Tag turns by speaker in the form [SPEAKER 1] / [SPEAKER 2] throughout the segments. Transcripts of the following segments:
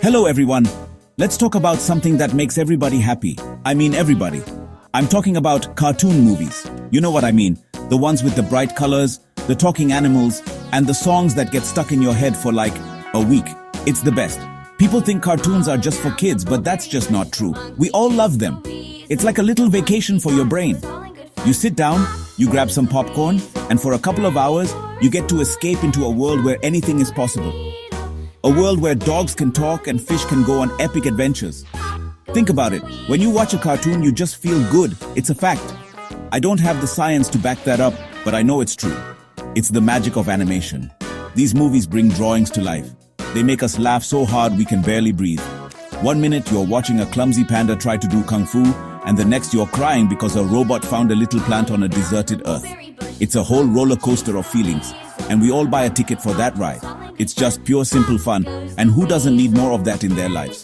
[SPEAKER 1] Hello everyone. Let's talk about something that makes everybody happy. I mean everybody. I'm talking about cartoon movies. You know what I mean? The ones with the bright colors, the talking animals, and the songs that get stuck in your head for like a week. It's the best. People think cartoons are just for kids, but that's just not true. We all love them. It's like a little vacation for your brain. You sit down, you grab some popcorn, and for a couple of hours, you get to escape into a world where anything is possible. A world where dogs can talk and fish can go on epic adventures. Think about it. When you watch a cartoon, you just feel good. It's a fact. I don't have the science to back that up, but I know it's true. It's the magic of animation. These movies bring drawings to life. They make us laugh so hard we can barely breathe. One minute you're watching a clumsy panda try to do kung fu, and the next you're crying because a robot found a little plant on a deserted earth. It's a whole roller coaster of feelings, and we all buy a ticket for that ride. It's just pure simple fun, and who doesn't need more of that in their lives?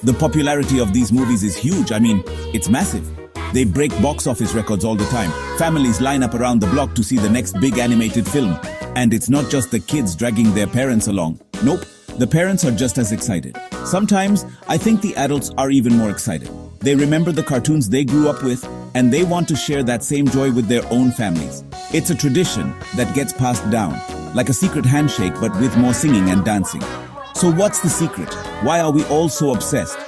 [SPEAKER 1] The popularity of these movies is huge. I mean, it's massive. They break box office records all the time. Families line up around the block to see the next big animated film. And it's not just the kids dragging their parents along. Nope, the parents are just as excited. Sometimes, I think the adults are even more excited. They remember the cartoons they grew up with, and they want to share that same joy with their own families. It's a tradition that gets passed down, like a secret handshake but with more singing and dancing. So what's the secret? Why are we all so obsessed?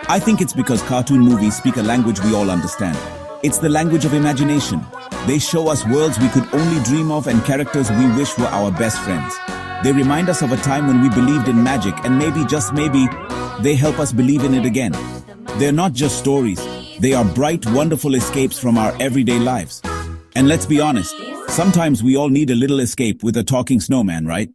[SPEAKER 1] I think it's because cartoon movies speak a language we all understand. It's the language of imagination. They show us worlds we could only dream of and characters we wish were our best friends. They remind us of a time when we believed in magic, and maybe, just maybe, they help us believe in it again. They're not just stories. They are bright, wonderful escapes from our everyday lives. And let's be honest, sometimes we all need a little escape with a talking snowman, right?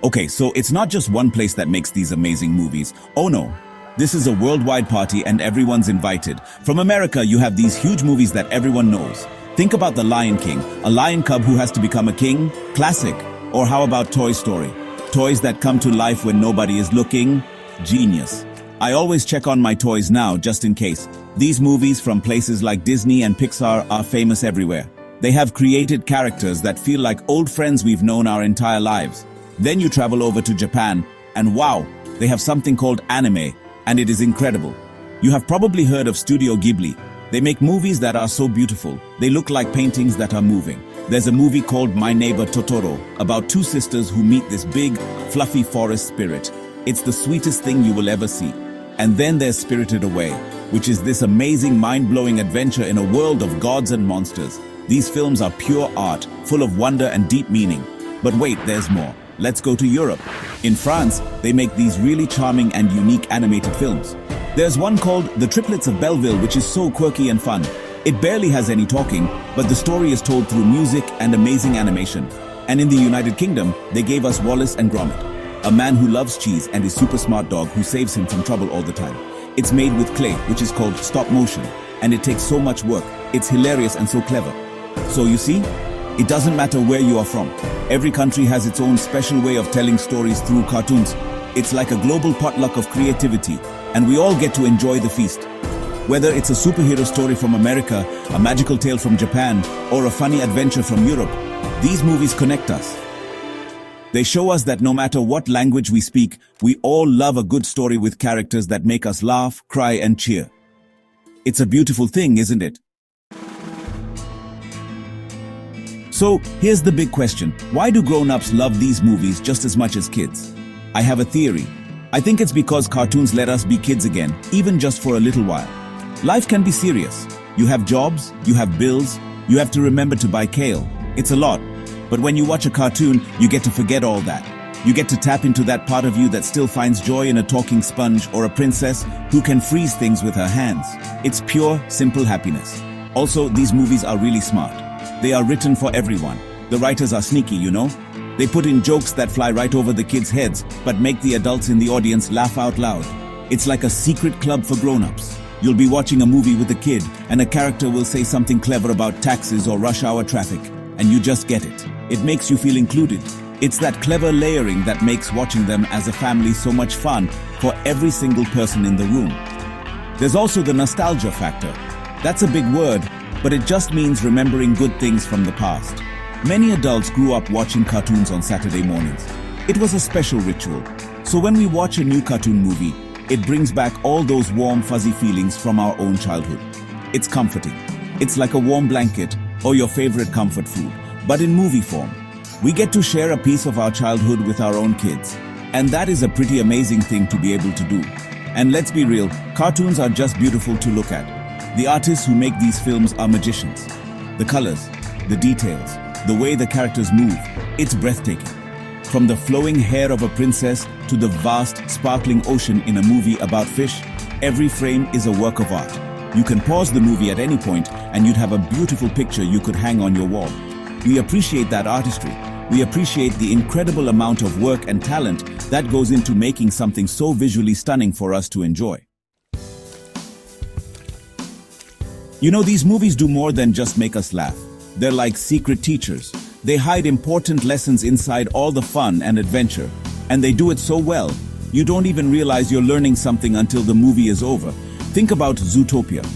[SPEAKER 1] Okay, so it's not just one place that makes these amazing movies. Oh no, this is a worldwide party and everyone's invited. From America, you have these huge movies that everyone knows. Think about The Lion King, a lion cub who has to become a king, classic. Or how about Toy Story? Toys that come to life when nobody is looking, genius. I always check on my toys now, just in case. These movies from places like Disney and Pixar are famous everywhere. They have created characters that feel like old friends we've known our entire lives. Then you travel over to Japan, and wow, they have something called anime, and it is incredible. You have probably heard of Studio Ghibli. They make movies that are so beautiful. They look like paintings that are moving. There's a movie called My Neighbor Totoro, about two sisters who meet this big, fluffy forest spirit. It's the sweetest thing you will ever see. And then there's Spirited Away, which is this amazing, mind-blowing adventure in a world of gods and monsters. These films are pure art, full of wonder and deep meaning. But wait, there's more. Let's go to Europe. In France, they make these really charming and unique animated films. There's one called The Triplets of Belleville, which is so quirky and fun. It barely has any talking, but the story is told through music and amazing animation. And in the United Kingdom, they gave us Wallace and Gromit, a man who loves cheese and his super smart dog who saves him from trouble all the time. It's made with clay, which is called stop motion, and it takes so much work. It's hilarious and so clever. So you see, it doesn't matter where you are from. Every country has its own special way of telling stories through cartoons. It's like a global potluck of creativity, and we all get to enjoy the feast. Whether it's a superhero story from America, a magical tale from Japan, or a funny adventure from Europe, these movies connect us. They show us that no matter what language we speak, we all love a good story with characters that make us laugh, cry, and cheer. It's a beautiful thing, isn't it? So, here's the big question. Why do grown-ups love these movies just as much as kids? I have a theory. I think it's because cartoons let us be kids again, even just for a little while. Life can be serious. You have jobs, you have bills, you have to remember to buy kale. It's a lot. But when you watch a cartoon, you get to forget all that. You get to tap into that part of you that still finds joy in a talking sponge or a princess who can freeze things with her hands. It's pure, simple happiness. Also, these movies are really smart. They are written for everyone. The writers are sneaky, you know? They put in jokes that fly right over the kids' heads, but make the adults in the audience laugh out loud. It's like a secret club for grown-ups. You'll be watching a movie with a kid, and a character will say something clever about taxes or rush hour traffic, and you just get it. It makes you feel included. It's that clever layering that makes watching them as a family so much fun for every single person in the room. There's also the nostalgia factor. That's a big word, but it just means remembering good things from the past. Many adults grew up watching cartoons on Saturday mornings. It was a special ritual. So when we watch a new cartoon movie, it brings back all those warm, fuzzy feelings from our own childhood. It's comforting. It's like a warm blanket or your favorite comfort food, but in movie form. We get to share a piece of our childhood with our own kids. And that is a pretty amazing thing to be able to do. And let's be real, cartoons are just beautiful to look at. The artists who make these films are magicians. The colors, the details, the way the characters move, it's breathtaking. From the flowing hair of a princess to the vast, sparkling ocean in a movie about fish, every frame is a work of art. You can pause the movie at any point and you'd have a beautiful picture you could hang on your wall. We appreciate that artistry. We appreciate the incredible amount of work and talent that goes into making something so visually stunning for us to enjoy. You know, these movies do more than just make us laugh. They're like secret teachers. They hide important lessons inside all the fun and adventure. And they do it so well, you don't even realize you're learning something until the movie is over. Think about Zootopia.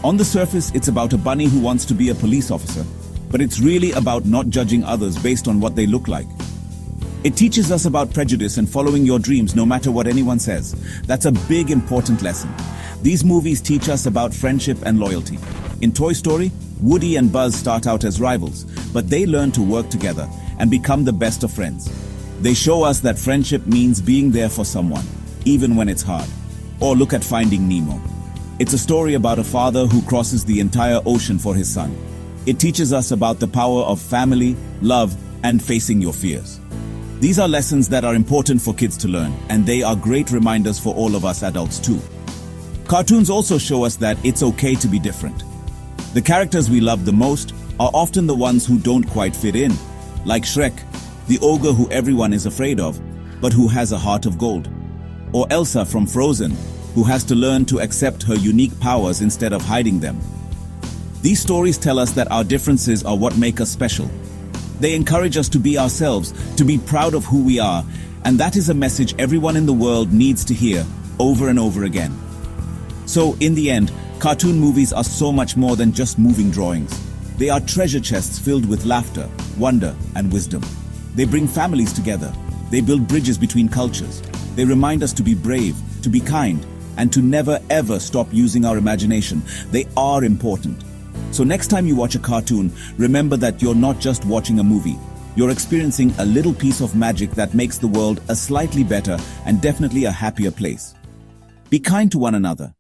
[SPEAKER 1] On the surface, it's about a bunny who wants to be a police officer, but it's really about not judging others based on what they look like. It teaches us about prejudice and following your dreams no matter what anyone says. That's a big, important lesson. These movies teach us about friendship and loyalty. In Toy Story, Woody and Buzz start out as rivals, but they learn to work together and become the best of friends. They show us that friendship means being there for someone, even when it's hard. Or look at Finding Nemo. It's a story about a father who crosses the entire ocean for his son. It teaches us about the power of family, love, and facing your fears. These are lessons that are important for kids to learn, and they are great reminders for all of us adults too. Cartoons also show us that it's okay to be different. The characters we love the most are often the ones who don't quite fit in, like Shrek, the ogre who everyone is afraid of, but who has a heart of gold. Or Elsa from Frozen, who has to learn to accept her unique powers instead of hiding them. These stories tell us that our differences are what make us special. They encourage us to be ourselves, to be proud of who we are, and that is a message everyone in the world needs to hear over and over again. So, in the end, cartoon movies are so much more than just moving drawings. They are treasure chests filled with laughter, wonder, and wisdom. They bring families together. They build bridges between cultures. They remind us to be brave, to be kind, and to never ever stop using our imagination. They are important. So next time you watch a cartoon, remember that you're not just watching a movie. You're experiencing a little piece of magic that makes the world a slightly better and definitely a happier place. Be kind to one another.